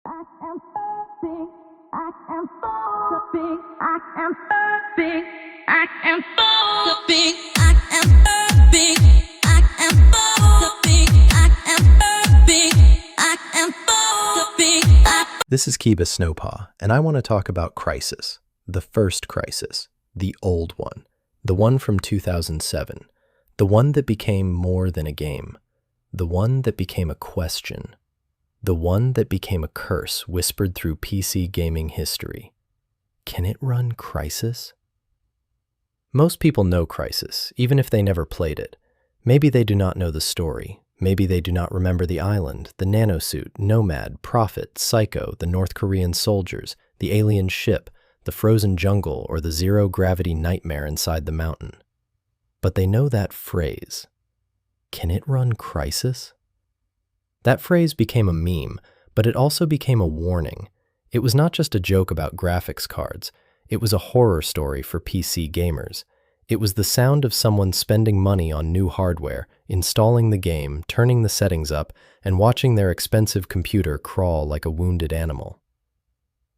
I am big. I am so big. I am so big. I am so big. I am so big. I am so big. I am so big. I am so big. This is Kiba Snowpaw, and I want to talk about Crysis, the first Crysis, the old one, the one from 2007, the one that became more than a game, the one that became a question, the one that became a curse whispered through PC gaming history. Can it run Crysis? Most people know Crysis, even if they never played it. Maybe they do not know the story. Maybe they do not remember the island, the nanosuit, Nomad, Prophet, Psycho, the North Korean soldiers, the alien ship, the frozen jungle, or the zero-gravity nightmare inside the mountain. But they know that phrase. Can it run Crysis? That phrase became a meme, but it also became a warning. It was not just a joke about graphics cards. It was a horror story for PC gamers. It was the sound of someone spending money on new hardware, installing the game, turning the settings up, and watching their expensive computer crawl like a wounded animal.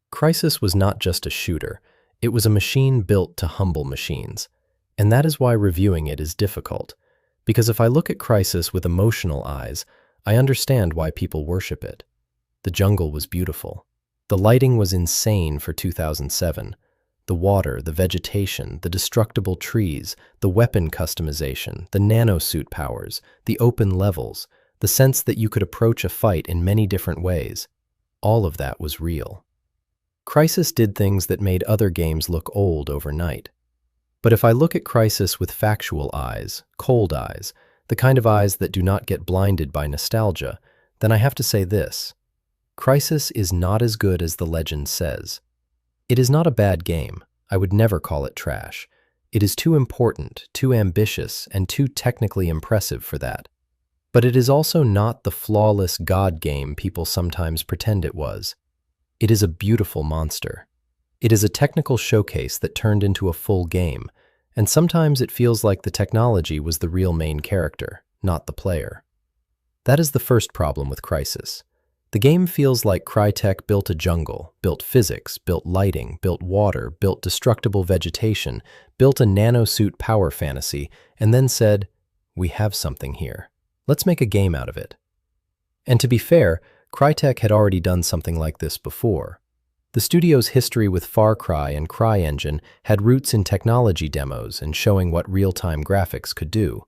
Crysis was not just a shooter. It was a machine built to humble machines. And that is why reviewing it is difficult. Because if I look at Crysis with emotional eyes, I understand why people worship it. The jungle was beautiful. The lighting was insane for 2007. The water, the vegetation, the destructible trees, the weapon customization, the nanosuit powers, the open levels, the sense that you could approach a fight in many different ways. All of that was real. Crysis did things that made other games look old overnight. But if I look at Crysis with factual eyes, cold eyes, the kind of eyes that do not get blinded by nostalgia, then I have to say this. Crysis is not as good as the legend says. It is not a bad game. I would never call it trash. It is too important, too ambitious, and too technically impressive for that. But it is also not the flawless God game people sometimes pretend it was. It is a beautiful monster. It is a technical showcase that turned into a full game, and sometimes it feels like the technology was the real main character, not the player. That is the first problem with Crysis. The game feels like Crytek built a jungle, built physics, built lighting, built water, built destructible vegetation, built a nanosuit power fantasy, and then said, "We have something here. Let's make a game out of it." And to be fair, Crytek had already done something like this before. The studio's history with Far Cry and CryEngine had roots in technology demos and showing what real-time graphics could do.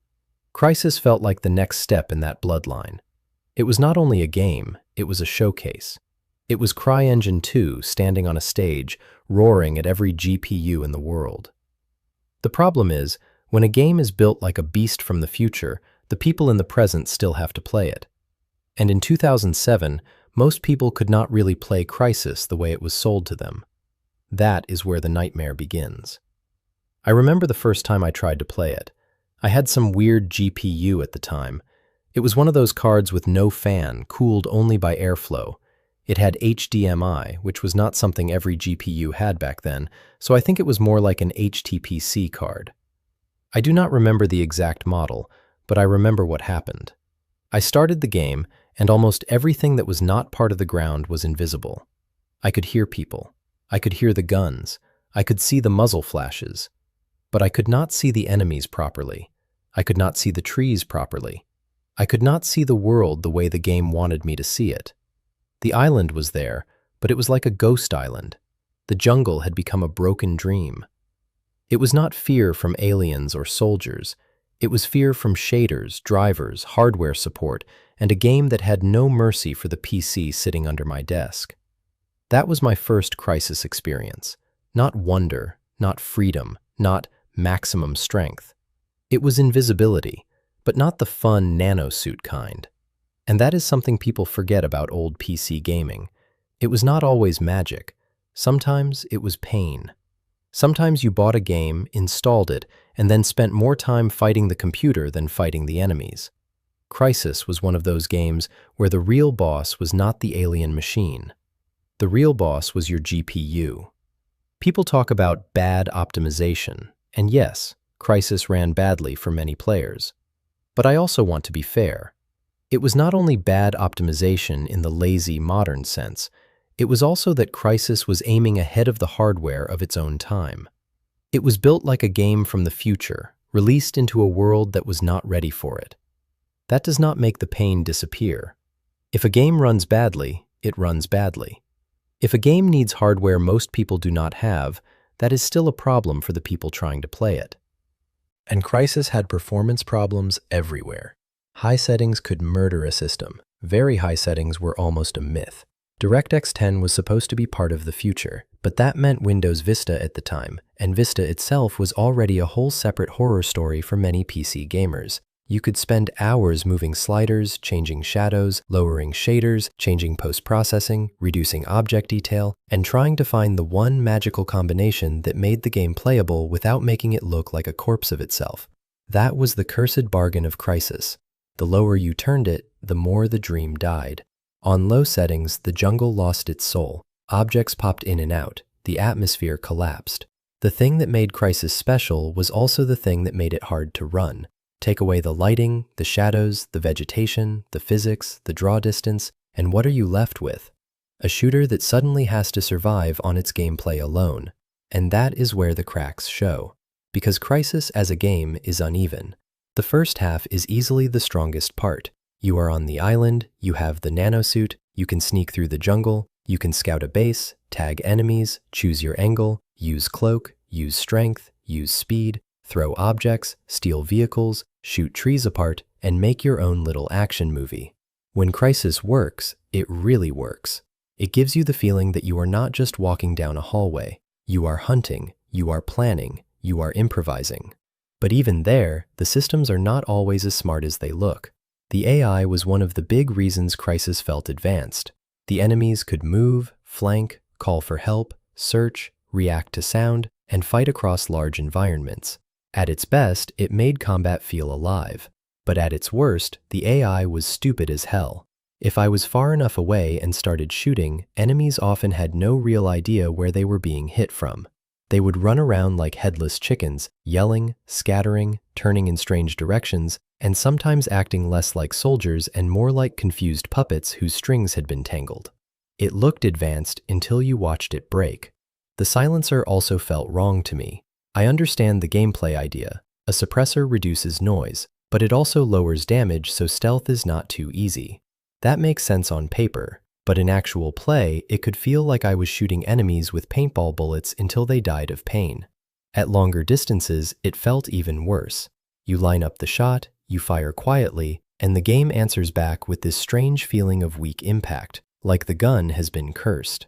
Crysis felt like the next step in that bloodline. It was not only a game, it was a showcase. It was CryEngine 2 standing on a stage, roaring at every GPU in the world. The problem is, when a game is built like a beast from the future, the people in the present still have to play it. And in 2007, most people could not really play Crysis the way it was sold to them. That is where the nightmare begins. I remember the first time I tried to play it. I had some weird GPU at the time. It was one of those cards with no fan, cooled only by airflow. It had HDMI, which was not something every GPU had back then, so I think it was more like an HTPC card. I do not remember the exact model, but I remember what happened. I started the game, and almost everything that was not part of the ground was invisible. I could hear people. I could hear the guns. I could see the muzzle flashes. But I could not see the enemies properly. I could not see the trees properly. I could not see the world the way the game wanted me to see it. The island was there, but it was like a ghost island. The jungle had become a broken dream. It was not fear from aliens or soldiers. It was fear from shaders, drivers, hardware support, and a game that had no mercy for the PC sitting under my desk. That was my first Crysis experience. Not wonder, not freedom, not maximum strength. It was invisibility, but not the fun nanosuit kind. And that is something people forget about old PC gaming. It was not always magic. Sometimes it was pain. Sometimes you bought a game, installed it, and then spent more time fighting the computer than fighting the enemies. Crysis was one of those games where the real boss was not the alien machine. The real boss was your GPU. People talk about bad optimization, and yes, Crysis ran badly for many players. But I also want to be fair. It was not only bad optimization in the lazy modern sense, It was also that Crysis was aiming ahead of the hardware of its own time. It was built like a game from the future, released into a world that was not ready for it. That does not make the pain disappear. If a game runs badly, it runs badly. If a game needs hardware most people do not have, that is still a problem for the people trying to play it. And Crysis had performance problems everywhere. High settings could murder a system. Very high settings were almost a myth. DirectX 10 was supposed to be part of the future, but that meant Windows Vista at the time, and Vista itself was already a whole separate horror story for many PC gamers. You could spend hours moving sliders, changing shadows, lowering shaders, changing post-processing, reducing object detail, and trying to find the one magical combination that made the game playable without making it look like a corpse of itself. That was the cursed bargain of Crysis. The lower you turned it, the more the dream died. On low settings, the jungle lost its soul. Objects popped in and out. The atmosphere collapsed. The thing that made Crysis special was also the thing that made it hard to run. Take away the lighting, the shadows, the vegetation, the physics, the draw distance, and what are you left with? A shooter that suddenly has to survive on its gameplay alone. And that is where the cracks show. Because Crysis as a game is uneven. The first half is easily the strongest part. You are on the island, you have the nanosuit, you can sneak through the jungle, you can scout a base, tag enemies, choose your angle, use cloak, use strength, use speed, throw objects, steal vehicles, shoot trees apart, and make your own little action movie. When Crysis works, it really works. It gives you the feeling that you are not just walking down a hallway. You are hunting, you are planning, you are improvising. But even there, the systems are not always as smart as they look. The AI was one of the big reasons Crysis felt advanced. The enemies could move, flank, call for help, search, react to sound, and fight across large environments. At its best, it made combat feel alive. But at its worst, the AI was stupid as hell. If I was far enough away and started shooting, enemies often had no real idea where they were being hit from. They would run around like headless chickens, yelling, scattering, turning in strange directions, and sometimes acting less like soldiers and more like confused puppets whose strings had been tangled. It looked advanced until you watched it break. The silencer also felt wrong to me. I understand the gameplay idea. A suppressor reduces noise, but it also lowers damage so stealth is not too easy. That makes sense on paper, but in actual play, it could feel like I was shooting enemies with paintball bullets until they died of pain. At longer distances, it felt even worse. You line up the shot, you fire quietly, and the game answers back with this strange feeling of weak impact, like the gun has been cursed.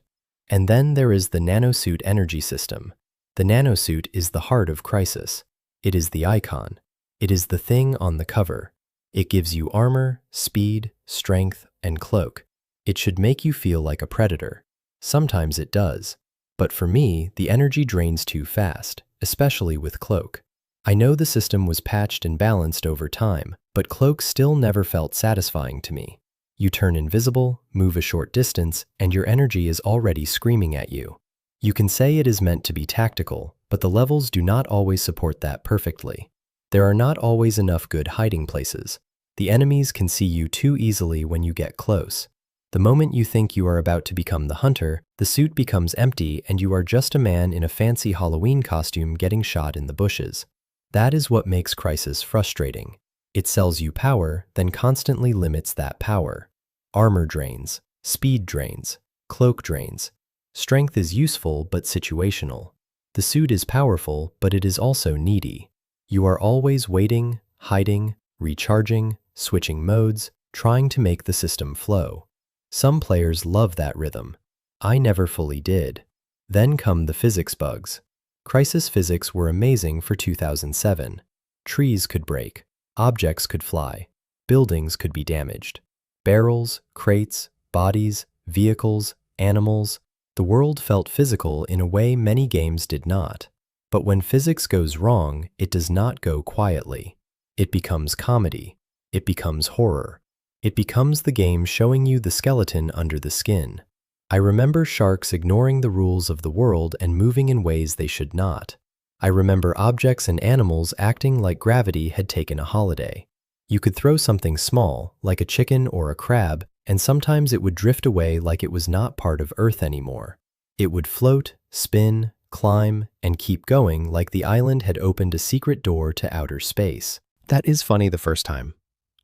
And then there is the nanosuit energy system. The nanosuit is the heart of Crysis. It is the icon. It is the thing on the cover. It gives you armor, speed, strength, and cloak. It should make you feel like a predator. Sometimes it does. But for me, the energy drains too fast, especially with cloak. I know the system was patched and balanced over time, but cloak still never felt satisfying to me. You turn invisible, move a short distance, and your energy is already screaming at you. You can say it is meant to be tactical, but the levels do not always support that perfectly. There are not always enough good hiding places. The enemies can see you too easily when you get close. The moment you think you are about to become the hunter, the suit becomes empty and you are just a man in a fancy Halloween costume getting shot in the bushes. That is what makes Crysis frustrating. It sells you power, then constantly limits that power. Armor drains, speed drains, cloak drains. Strength is useful but situational. The suit is powerful, but it is also needy. You are always waiting, hiding, recharging, switching modes, trying to make the system flow. Some players love that rhythm. I never fully did. Then come the physics bugs. Crysis physics were amazing for 2007. Trees could break, objects could fly, buildings could be damaged. Barrels, crates, bodies, vehicles, animals. The world felt physical in a way many games did not. But when physics goes wrong, it does not go quietly. It becomes comedy. It becomes horror. It becomes the game showing you the skeleton under the skin. I remember sharks ignoring the rules of the world and moving in ways they should not. I remember objects and animals acting like gravity had taken a holiday. You could throw something small, like a chicken or a crab, And sometimes it would drift away like it was not part of Earth anymore. It would float, spin, climb, and keep going like the island had opened a secret door to outer space. That is funny the first time.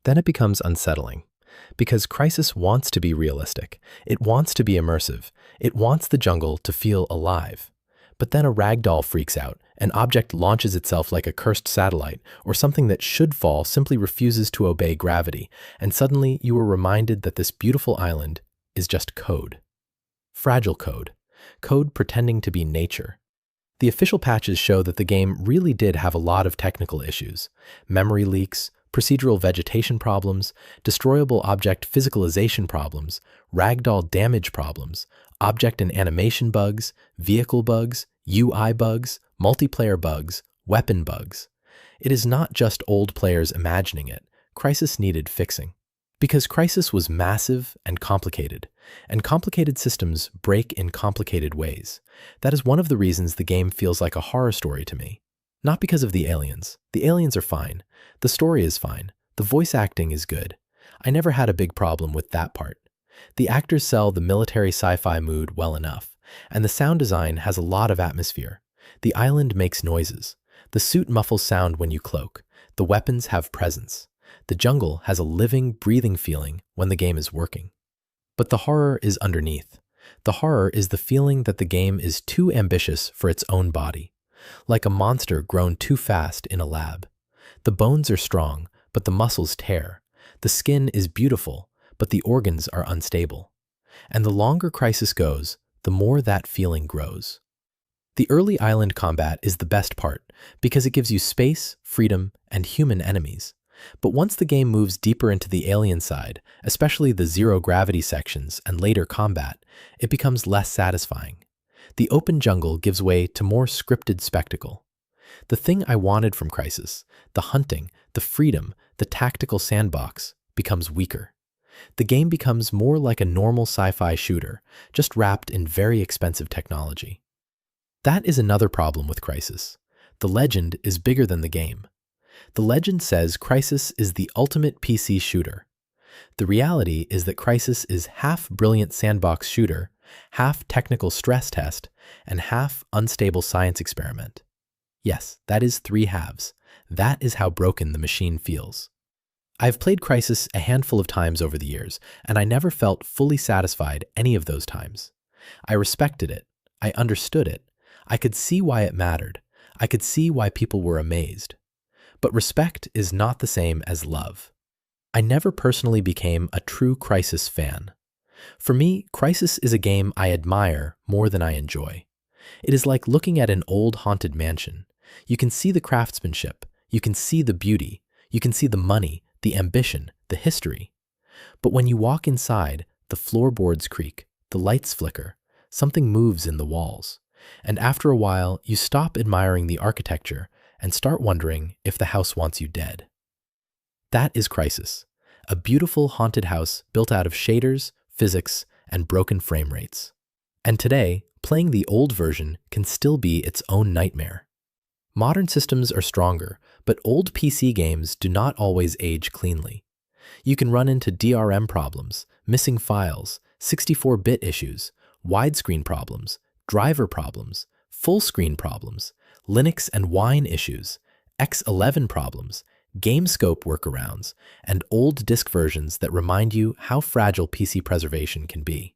Then it becomes unsettling. Because Crysis wants to be realistic. It wants to be immersive. It wants the jungle to feel alive. But then a ragdoll freaks out, an object launches itself like a cursed satellite, or something that should fall simply refuses to obey gravity, and suddenly you are reminded that this beautiful island is just code. Fragile code. Code pretending to be nature. The official patches show that the game really did have a lot of technical issues. Memory leaks, procedural vegetation problems, destroyable object physicalization problems, ragdoll damage problems, object and animation bugs, vehicle bugs, UI bugs, multiplayer bugs, weapon bugs. It is not just old players imagining it. Crysis needed fixing. Because Crysis was massive and complicated systems break in complicated ways. That is one of the reasons the game feels like a horror story to me. Not because of the aliens. The aliens are fine. The story is fine. The voice acting is good. I never had a big problem with that part. The actors sell the military sci-fi mood well enough, and the sound design has a lot of atmosphere. The island makes noises. The suit muffles sound when you cloak. The weapons have presence. The jungle has a living, breathing feeling when the game is working. But the horror is underneath. The horror is the feeling that the game is too ambitious for its own body. Like a monster grown too fast in a lab. The bones are strong, but the muscles tear. The skin is beautiful, but the organs are unstable. And the longer Crysis goes, the more that feeling grows. The early island combat is the best part, because it gives you space, freedom, and human enemies. But once the game moves deeper into the alien side, especially the zero-gravity sections and later combat, it becomes less satisfying. The open jungle gives way to more scripted spectacle. The thing I wanted from Crysis, the hunting, the freedom, the tactical sandbox, becomes weaker. The game becomes more like a normal sci-fi shooter, just wrapped in very expensive technology. That is another problem with Crysis. The legend is bigger than the game. The legend says Crysis is the ultimate PC shooter. The reality is that Crysis is half brilliant sandbox shooter, half technical stress test, and half unstable science experiment. Yes, that is 3 halves. That is how broken the machine feels. I've played Crysis a handful of times over the years, and I never felt fully satisfied any of those times. I respected it. I understood it. I could see why it mattered. I could see why people were amazed. But respect is not the same as love. I never personally became a true Crysis fan. For me, Crysis is a game I admire more than I enjoy. It is like looking at an old haunted mansion. You can see the craftsmanship, you can see the beauty, you can see the money, the ambition, the history. But when you walk inside, the floorboards creak, the lights flicker, something moves in the walls. And after a while, you stop admiring the architecture and start wondering if the house wants you dead. That is Crysis, a beautiful haunted house built out of shaders, physics, and broken frame rates. And today, playing the old version can still be its own nightmare. Modern systems are stronger, but old PC games do not always age cleanly. You can run into DRM problems, missing files, 64-bit issues, widescreen problems, driver problems, full screen problems, Linux and Wine issues, X11 problems, game scope workarounds, and old disk versions that remind you how fragile PC preservation can be.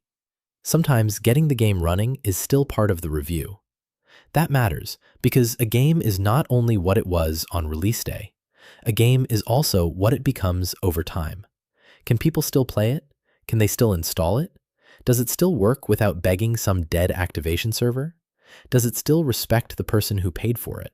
Sometimes getting the game running is still part of the review. That matters because a game is not only what it was on release day. A game is also what it becomes over time. Can people still play it? Can they still install it? Does it still work without begging some dead activation server? Does it still respect the person who paid for it?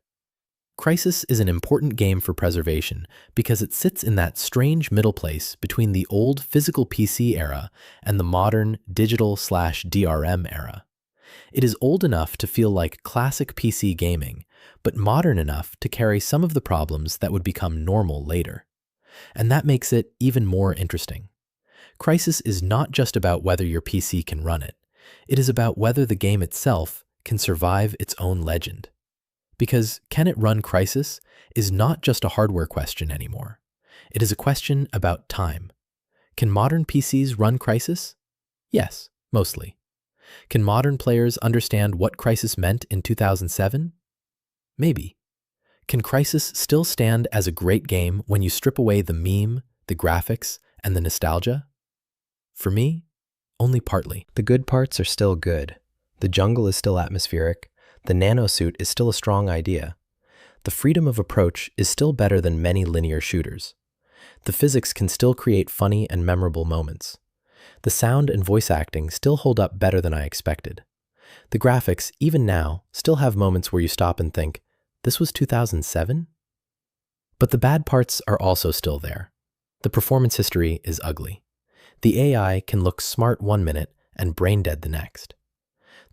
Crysis is an important game for preservation because it sits in that strange middle place between the old physical PC era and the modern digital/DRM era. It is old enough to feel like classic PC gaming, but modern enough to carry some of the problems that would become normal later. And that makes it even more interesting. Crysis is not just about whether your PC can run it. It is about whether the game itself can survive its own legend. Because can it run Crysis is not just a hardware question anymore. It is a question about time. Can modern PCs run Crysis? Yes, mostly. Can modern players understand what Crysis meant in 2007? Maybe. Can Crysis still stand as a great game when you strip away the meme, the graphics, and the nostalgia? For me, only partly. The good parts are still good. The jungle is still atmospheric. The nanosuit is still a strong idea. The freedom of approach is still better than many linear shooters. The physics can still create funny and memorable moments. The sound and voice acting still hold up better than I expected. The graphics, even now, still have moments where you stop and think, this was 2007? But the bad parts are also still there. The performance history is ugly. The AI can look smart one minute and brain dead the next.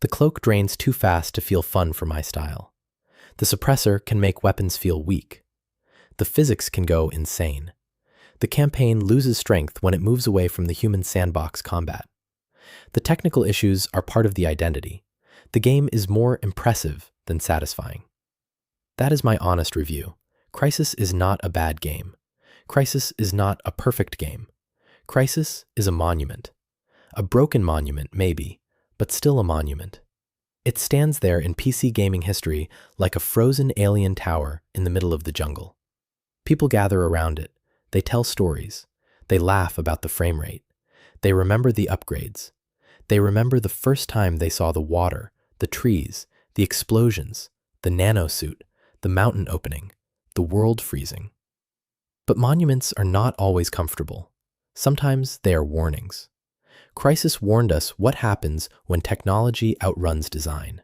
The cloak drains too fast to feel fun for my style. The suppressor can make weapons feel weak. The physics can go insane. The campaign loses strength when it moves away from the human sandbox combat. The technical issues are part of the identity. The game is more impressive than satisfying. That is my honest review. Crysis is not a bad game. Crysis is not a perfect game. Crysis is a monument. A broken monument, maybe, but still a monument. It stands there in PC gaming history like a frozen alien tower in the middle of the jungle. People gather around it. They tell stories. They laugh about the frame rate. They remember the upgrades. They remember the first time they saw the water, the trees, the explosions, the nanosuit, the mountain opening, the world freezing. But monuments are not always comfortable. Sometimes they are warnings. Crysis warned us what happens when technology outruns design.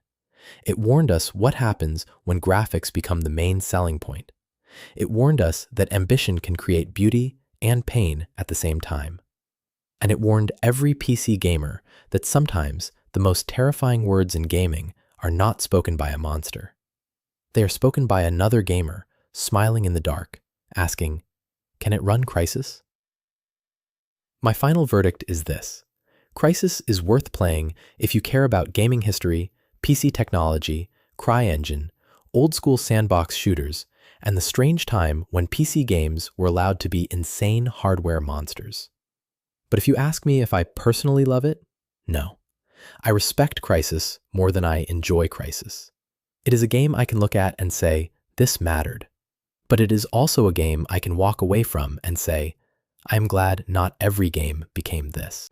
It warned us what happens when graphics become the main selling point. It warned us that ambition can create beauty and pain at the same time. And it warned every PC gamer that sometimes the most terrifying words in gaming are not spoken by a monster. They are spoken by another gamer, smiling in the dark, asking, "Can it run Crysis?" My final verdict is this. Crysis is worth playing if you care about gaming history, PC technology, CryEngine, old-school sandbox shooters, and the strange time when PC games were allowed to be insane hardware monsters. But if you ask me if I personally love it, no. I respect Crysis more than I enjoy Crysis. It is a game I can look at and say, this mattered. But it is also a game I can walk away from and say, I am glad not every game became this.